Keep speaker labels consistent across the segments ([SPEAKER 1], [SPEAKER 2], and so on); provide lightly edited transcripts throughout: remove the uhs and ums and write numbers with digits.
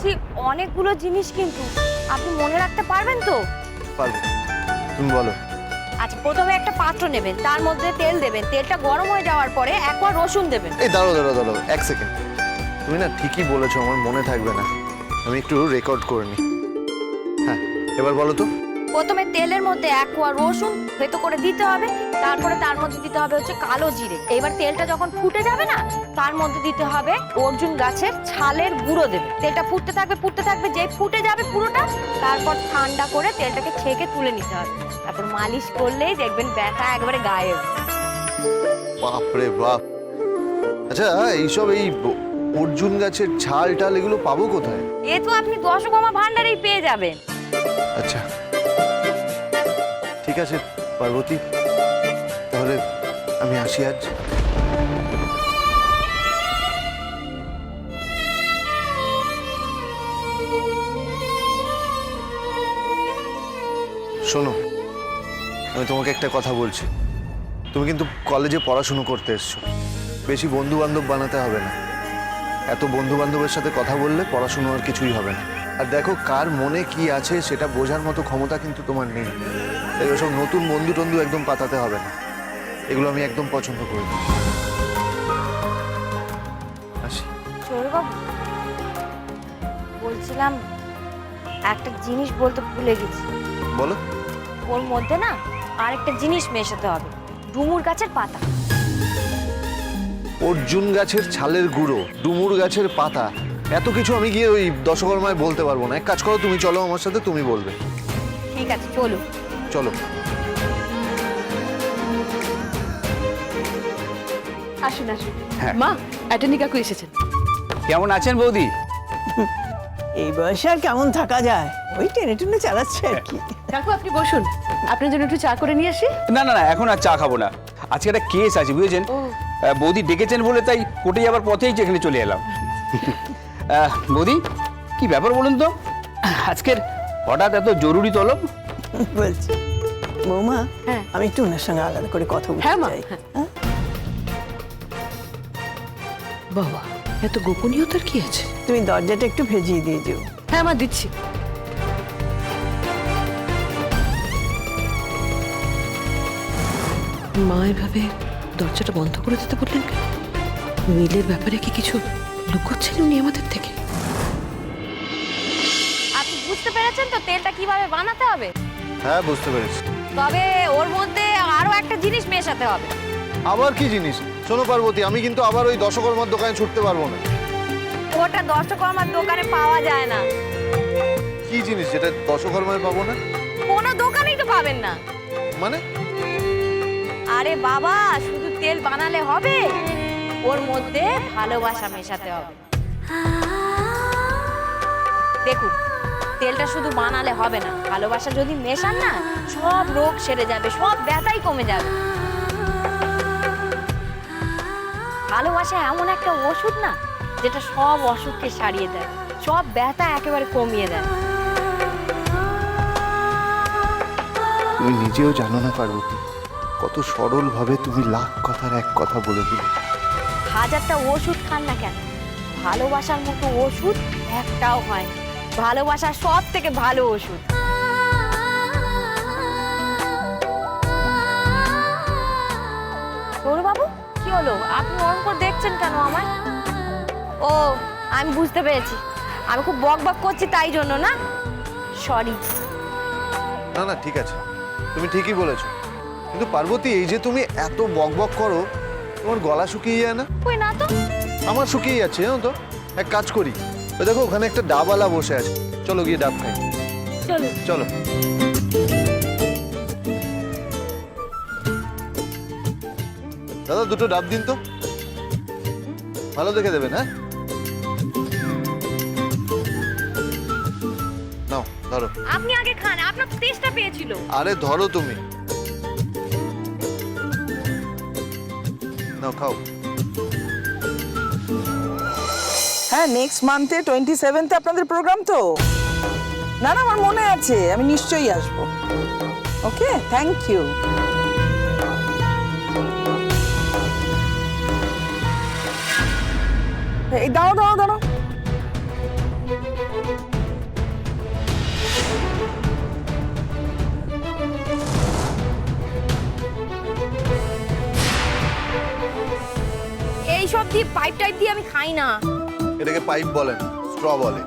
[SPEAKER 1] বলছি অনেকগুলো জিনিস কিন্তু আপনি মনে রাখতে পারবেন তো?
[SPEAKER 2] পারবো, তুমি বলো।
[SPEAKER 1] আচ্ছা, প্রথমে একটা পাত্র নেবেন, তার মধ্যে তেল দেবেন, তেলটা গরম হয়ে যাওয়ার পরে এক কোয়া রসুন দেবেন।
[SPEAKER 2] এই দাঁড়াও দাঁড়াও দাঁড়াও, এক সেকেন্ড। তুমি না ঠিকই বলেছো, আমার মনে থাকবে না, আমি একটু রেকর্ড করে নিই। হ্যাঁ, এবার বলো তো।
[SPEAKER 1] প্রথমে তেলের মধ্যে এক কোয়া রসুন ভেতো করে দিতে হবে, তারপরে তার মধ্যে দিতে হবে হচ্ছে কালো জিরে। এবার তেলটা যখন ফুটে যাবে না, তার মধ্যে দিতে হবে অর্জুন গাছের ছালের গুঁড়ো দেবে। তেলটা ফুটতে থাকবে, যেই ফুটে যাবে পুরোটা, তারপর ঠান্ডা করে তেলটাকে ছেঁকে তুলে নিতে হবে। তারপর মালিশ করলেই দেখবেন ব্যথা একবারে গায়েব।
[SPEAKER 2] বাপরে বাপ। আচ্ছা, এইসব এই অর্জুন গাছের ছাল টাল এগুলো পাবো কোথায়?
[SPEAKER 1] এ তো আপনি দশকর্মা ভান্ডারেই পেয়ে যাবেন।
[SPEAKER 2] আচ্ছা ঠিক আছে পার্বতী, তাহলে আমি আসি আজ। শোনো, আমি তোমাকে একটা কথা বলছি। তুমি কিন্তু কলেজে পড়াশুনো করতে এসছো, বেশি বন্ধু বান্ধব বানাতে হবে না। এত বন্ধু বান্ধবের সাথে কথা বললে পড়াশুনো আর কিছুই হবে না। আর দেখো, কার মনে কি আছে সেটা বোঝার মতো ক্ষমতা কিন্তু তোমার নেই। তাই ওসব নতুন বন্ধু টন্ধু একদম পাতাতে হবে না, এগুলো আমি একদম পছন্দ করি না। আসি।
[SPEAKER 1] সৌরবাবু, বলছিলাম একটা জিনিস বলতে ভুলে গেছি।
[SPEAKER 2] বলো।
[SPEAKER 1] ওর মধ্যে না আরেকটা জিনিস মেশাতে হবে, ডুমুর গাছের পাতা।
[SPEAKER 2] অর্জুন গাছের ছালের গুঁড়ো, ডুমুর গাছের পাতা, এত কিছু আমি গিয়ে ওই দশকর্মায় বলতে পারবো না। এক কাজ করো, তুমি চলো আমার সাথে, তুমি বলবে।
[SPEAKER 1] ঠিক আছে, চলুন।
[SPEAKER 2] চলো।
[SPEAKER 3] আসুন আসুন।
[SPEAKER 4] হ্যাঁ।
[SPEAKER 3] মা, অ্যাটর্নি কাকু এসেছেন।
[SPEAKER 4] কেমন আছেন বৌদি?
[SPEAKER 5] এই বয়সে আর কেমন থাকা যায়, ওই টেনে টুনে চালাচ্ছে আর কি।
[SPEAKER 3] কাকু আপনি বসুন, আপনার জন্য একটু চা করে নিয়ে আসি।
[SPEAKER 4] না না না, এখন আর চা খাবো না, আজকে একটা কেস আছে বুঝেছেন। বৌদি ডেকেছেন বলে তাই কোর্টে যাবার পথেই যেখানে চলে এলাম। বৌদি, কি ব্যাপার বলুন তো, আজকের হঠাৎ এত জরুরি তলব?
[SPEAKER 5] বলছি বৌমা,
[SPEAKER 3] হ্যাঁ।
[SPEAKER 5] আমি একটু ওনার সঙ্গে আলাদা করে কথা বলতে
[SPEAKER 3] হ্যাঁ মা,
[SPEAKER 5] চাই।
[SPEAKER 3] হ্যাঁ।
[SPEAKER 5] হ্যাঁ?
[SPEAKER 3] বাবা, এত গোপনীয়তার কি আছে?
[SPEAKER 5] তুমি দরজাটা একটু ভেজিয়ে দিয়ে যেও।
[SPEAKER 3] হ্যাঁ মা, দিচ্ছি। মা এভাবে দরজাটা বন্ধ করে দিতে বললেন কেন? মিলের ব্যাপারে কি কিছু লুকোচ্ছেন উনি আমাদের থেকে?
[SPEAKER 1] আপনি বুঝতে পেরেছেন তো তেলটা কিভাবে বানাতে হবে?
[SPEAKER 2] হ্যাঁ, বুঝতে পেরেছি।
[SPEAKER 1] তবে ওর মধ্যে আরো একটা জিনিস মেশাতে হবে।
[SPEAKER 2] আবার কি জিনিস? শোনো পার্বতী, আমি কিন্তু আবার ওই দশকর্মার দোকানে ছুটতে পারবো না।
[SPEAKER 1] ওটা দশকর্মার দোকানে পাওয়া যায় না।
[SPEAKER 2] কি জিনিস যেটা দশকর্মায় পাবো না?
[SPEAKER 1] কোনো দোকানেই তো পাবেন না।
[SPEAKER 2] মানে?
[SPEAKER 1] আরে বাবা, শুধু তেল বানালে হবে, ওর মধ্যে ভালোবাসা মেশাতে হবে। দেখুন, তেলটা শুধু বানালে হবে না, ভালোবাসা যদি মেশান না, সব রোগ সেরে যাবে, সব ব্যথাই কমে যাবে। ভালোবাসা এমন একটা ওষুধ না, যেটা সব অসুখকে সারিয়ে দেয়, সব ব্যথা একেবারে কমিয়ে দেয়।
[SPEAKER 2] তুমি নিজেও জানো না পার্বতী, কত সরল ভাবে তুমি লাখ কথার এক কথা বলে দিলে।
[SPEAKER 1] হাজারটা ওষুধ খান না কেন, ভালোবাসার মতো ওষুধ একটাও হয় না। ভালোবাসা সব থেকে ভালো ওষুধ। বাবু, কি হলো? আপনি ওরকম করে দেখছেন কেন আমায়? ও, আমি বুঝতে পেরেছি, আমি খুব বক বক করছি তাই জন্য না? সরি।
[SPEAKER 2] না না, ঠিক আছে, তুমি ঠিকই বলেছো। কিন্তু পার্বতী, এই যে তুমি এত বক বক করো, তোমার গলা শুকিয়ে যায় না?
[SPEAKER 1] কই না তো।
[SPEAKER 2] আমার শুকিয়ে যাচ্ছে, জানো তো। এক কাজ করি, ওই দেখো ওখানে একটা ডাবওয়ালা বসে আছে, চলো গিয়ে ডাব খাই।
[SPEAKER 1] চলো
[SPEAKER 2] চলো। দাদা, দুটো ডাব দিন তো, ভালো দেখে দেবেন। হ্যাঁ, নাও ধরো।
[SPEAKER 1] আপনি আগে খান, আপনার তেষ্টা পেয়েছিল।
[SPEAKER 2] আরে ধরো তুমি, নাও খাও।
[SPEAKER 5] হ্যাঁ, নেক্সট মান্থে 27 আপনাদের প্রোগ্রাম তো? না না, আমার মনে আছে, আমি নিশ্চয়ই আসবো। ওকে, থ্যাংক ইউ। এই দাঁড়াও দাঁড়াও দাঁড়াও,
[SPEAKER 1] এইসব দিয়ে পাইপ টাইপ দিয়ে আমি খাই না।
[SPEAKER 2] এটাকে পাইপ বলে না, স্ট্র বলে।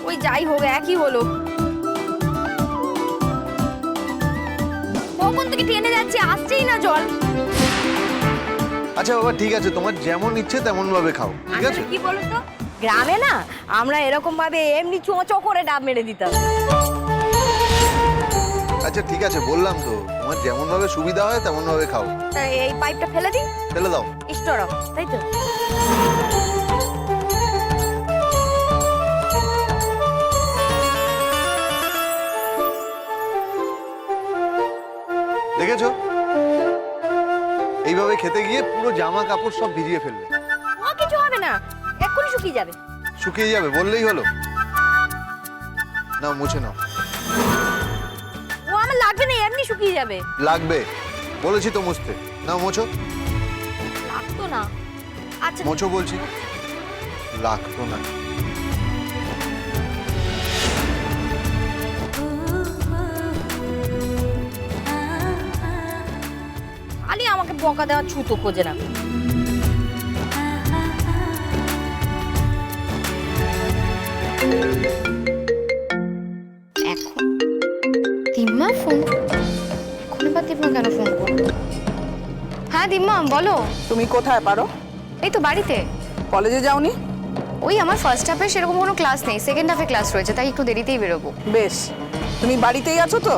[SPEAKER 1] ওই যাই হোক একই হলো। কখন থেকে টেনে যাচ্ছে, আসছেই না জল।
[SPEAKER 2] আচ্ছা বাবা ঠিক আছে, তোমার যেমন ইচ্ছে তেমন ভাবে খাও, ঠিক আছে?
[SPEAKER 1] আসলে কি বলো তো, গ্রামে না আমরা এরকম ভাবে এমনি চোঁচো করে ডাব মেরে দিতাম।
[SPEAKER 2] আচ্ছা ঠিক আছে, বললাম তো তোমার যেমন ভাবে সুবিধা হয় তেমন ভাবে খাও।
[SPEAKER 1] তা এই পাইপটা ফেলে দিই,
[SPEAKER 2] ফেলে দাও।
[SPEAKER 1] স্টোর অফ, তাই তো?
[SPEAKER 2] দেখেছো, এইভাবে খেতে গিয়ে পুরো জামা কাপড় সব ভিজিয়ে ফেললে।
[SPEAKER 1] ও কিছু হবে না, এক্ষুনি শুকিয়ে যাবে।
[SPEAKER 2] শুকিয়ে যাবে বললেই হলো। নাও মুছে নাও।
[SPEAKER 1] ও আমার লাগবে না, এমনি শুকিয়ে যাবে।
[SPEAKER 2] লাগবে, বলেছি তো মুছতে। নাও মোছো।
[SPEAKER 1] লাগতো না। আচ্ছা
[SPEAKER 2] মোছো বলছি, লাগতো না।
[SPEAKER 1] খালি আমাকে বকা দেওয়ার ছুতো খোঁজে না।
[SPEAKER 6] এখন দিম্মা ফোন, এখন বা দিম্মা কেন ফোন করলো? হ্যাঁ দিম্মা বলো।
[SPEAKER 5] তুমি কোথায় পারো?
[SPEAKER 6] এই তো বাড়িতে।
[SPEAKER 5] কলেজে যাওনি?
[SPEAKER 6] ওই আমার ফার্স্ট হাফে সেরকম কোনো ক্লাস নেই, সেকেন্ড হাফে ক্লাস রয়েছে, তাই একটু দেরিতেই বেরোবো।
[SPEAKER 5] বেশ, তুমি বাড়িতেই আছো তো?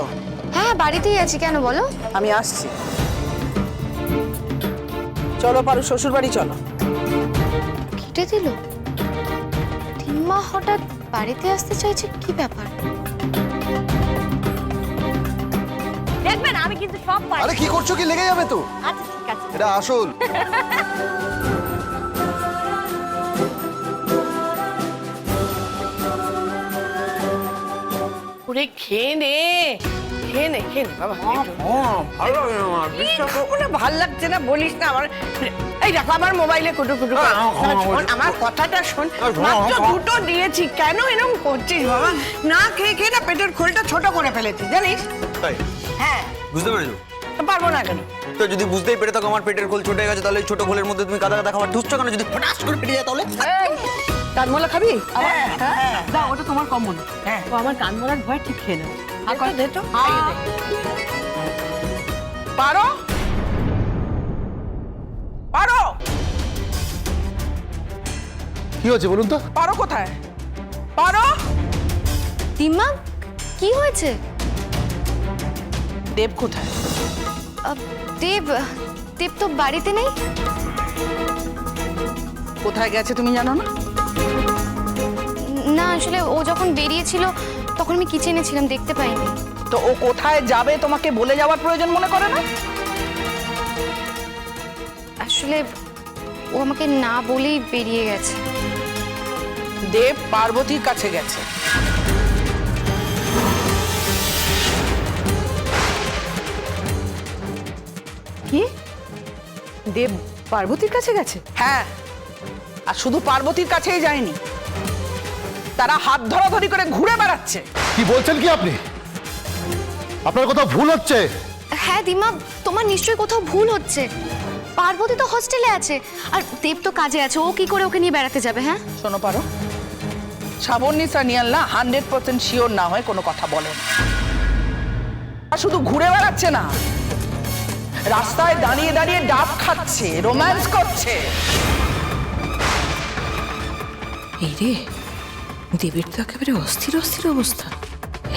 [SPEAKER 6] হ্যাঁ বাড়িতেই আছি, কেন বলো?
[SPEAKER 5] আমি আসছি। চলো পারো, শ্বশুর বাড়ি চলো।
[SPEAKER 6] কেটে দিল? দিম্মা হঠাৎ বাড়িতে আসতে চাইছে, কি ব্যাপার?
[SPEAKER 1] দেখবেন আমি কিন্তু সব পারি।
[SPEAKER 2] আরে কি করছো, কি লেগে যাবে তো?
[SPEAKER 1] আচ্ছা ঠিক আছে।
[SPEAKER 2] এটা আসল।
[SPEAKER 7] ওরে খেয়ে নে বাবা।
[SPEAKER 8] ভালো লাগে না আমার, বিশ্বাস করো।
[SPEAKER 7] ওরে ভাল লাগছে না বলিস না আমার। এই দেখো আমার মোবাইলে কুটু কুটু করে। শোন, আমার কথাটা শোন, মাত্র দুটো দিয়েছি, কেন এরকম করছিস বাবা? না খেয়ে খেয়ে না পেটের খোলটা ছোট করে ফেলেছি জানিস?
[SPEAKER 8] তাই
[SPEAKER 7] হ্যাঁ,
[SPEAKER 8] বুঝতে পেরেছো?
[SPEAKER 7] তো পারবো না কেন?
[SPEAKER 8] তো যদি বুঝতেই পেরে থাকো আমার পেটের খোল ছোট হয়ে গেছে, তাহলে এই ছোট খোলের মধ্যে তুমি কাদা কাদা খাবার ঢুকছো কেন? যদি ফটাস করে পেটে যায় তাহলে?
[SPEAKER 7] কানমলা খাবি? দাও, ওটা তোমার কমন। হ্যাঁ, ও আমার কানমলার ভয় ঠিক খেয়ে নাও। আর কত দে তো? পারো পারো
[SPEAKER 2] কি হচ্ছে বলুন তো?
[SPEAKER 5] পারো কোথায়? পারো।
[SPEAKER 6] দিম্মা কি হয়েছে?
[SPEAKER 5] দেব কোথায়?
[SPEAKER 6] দেব, দেব তো বাড়িতে নেই।
[SPEAKER 5] কোথায় গেছে তুমি জানো না?
[SPEAKER 6] না আসলে ও যখন বেরিয়েছিল তখন আমি কিচেনে ছিলাম, দেখতে পাইনি।
[SPEAKER 5] তো ও কোথায় যাবে তোমাকে বলে যাওয়ার প্রয়োজন মনে করে না?
[SPEAKER 6] আসলে ও আমাকে না বলেই বেরিয়ে গেছে।
[SPEAKER 5] দেব পার্বতীর কাছে গেছে।
[SPEAKER 7] কি? দেব পার্বতীর কাছে গেছে?
[SPEAKER 5] হ্যাঁ, আর শুধু পার্বতীর কাছেই যায়নি, তারা হাত ধরাধরি করে ঘুরে বেড়াচ্ছে।
[SPEAKER 9] কি বলছেন কি আপনি? আপনার কোথাও ভুল হচ্ছে।
[SPEAKER 6] হ্যাঁ দিমা, তোমার নিশ্চয়ই কোথাও ভুল হচ্ছে। পার্বতী তো হোস্টেলে আছে, আর দেব তো কাজে আছে, ও কি করে ওকে নিয়ে বেড়াতে যাবে? হ্যাঁ
[SPEAKER 5] শোনো পারো, শ্রাবণী নিয়াল না 100% শিওর না হয় কোনো কথা বলে না। আর শুধু ঘুরে বেড়াচ্ছে না, রাস্তায় দাঁড়িয়ে দাঁড়িয়ে ডাব খাচ্ছে, রোম্যান্স করছে।
[SPEAKER 3] এই রে, দেবের তো একেবারে অস্থির অস্থির অবস্থা।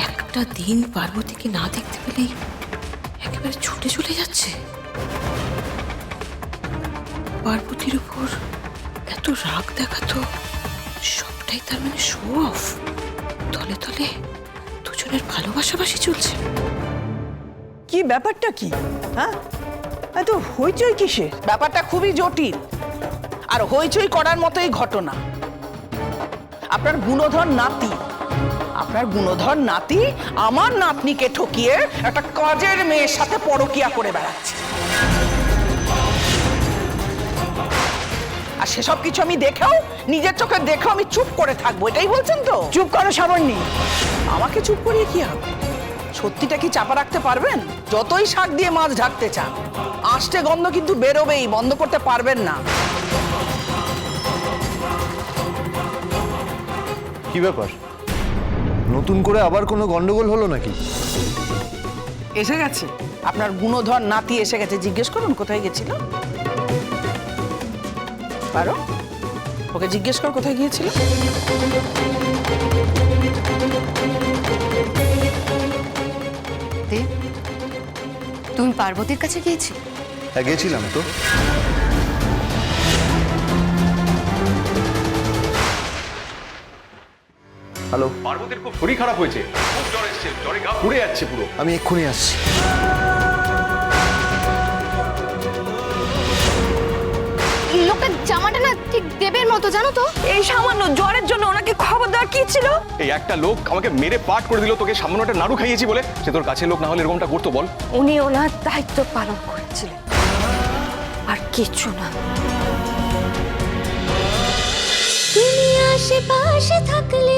[SPEAKER 3] একটা দিন পার্বতীকে না দেখতে পেলেই একেবারে ছুটে চলে যাচ্ছে। পার্বতীর উপর এত রাগ দেখাতো, সবটাই তার মানে শো অফ। তলে তলে দুজনের ভালোবাসাবাসি চলছে।
[SPEAKER 5] কি ব্যাপারটা কি? হ্যাঁ, এত হইচই কিসের? ব্যাপারটা খুবই জটিল, আর হইচই করার মতোই ঘটনা। আপনার গুণধর নাতি আমার নাতনিকে ঠকিয়ে একটা কাজের মেয়ের সাথে পরকিয়া করে বেড়াচ্ছে। আর সেসব কিছু আমি দেখেও, নিজের চোখে দেখেও আমি চুপ করে থাকবো, এটাই বলছেন তো? চুপ করো শ্রাবণী। আমাকে চুপ করিয়ে কি হবে? সত্যিটা কি চাপা রাখতে পারবেন? যতই শাক দিয়ে মাছ ঢাকতে চান, আষ্টে গন্ধ কিন্তু বেরোবেই, বন্ধ করতে পারবেন না।
[SPEAKER 2] কি ব্যাপার? নতুন করে আবার কোনো গন্ডগোল হলো নাকি?
[SPEAKER 5] এসে গেছে আপনার গুণধর নাতি, এসে গেছে। জিজ্ঞেস করুন কোথায় গেছিল। পারো, ওকে জিজ্ঞেস কর কোথায় গিয়েছিল।
[SPEAKER 6] দেব, তুমি পার্বতীর কাছে গিয়েছি?
[SPEAKER 2] হ্যাঁ, গেছিলাম তো। হ্যালো,
[SPEAKER 10] পার্বতীর খুব শরীর খারাপ হয়েছে, খুব জ্বর এসছে, জ্বরে গা পুড়ে যাচ্ছে পুরো।
[SPEAKER 2] আমি এক্ষুনি আসছি।
[SPEAKER 6] লোকটার জামাটা না ঠিক দেবের মতো, জানো তো?
[SPEAKER 7] এই সামান্য জ্বরের জন্য ওনাকে খবর দেওয়ার কি ছিল?
[SPEAKER 10] এই একটা লোক আমাকে মেরে পাট করে দিল তোকে সামান্য একটা নাড়ু খাইয়েছি বলে। সে তোর কাছের লোক না হলে এরকমটা করতো বল?
[SPEAKER 1] উনি ওনার দায়িত্ব পালন করেছিলেন, আর কিছু না।
[SPEAKER 11] তুমি আশেপাশে থাকলে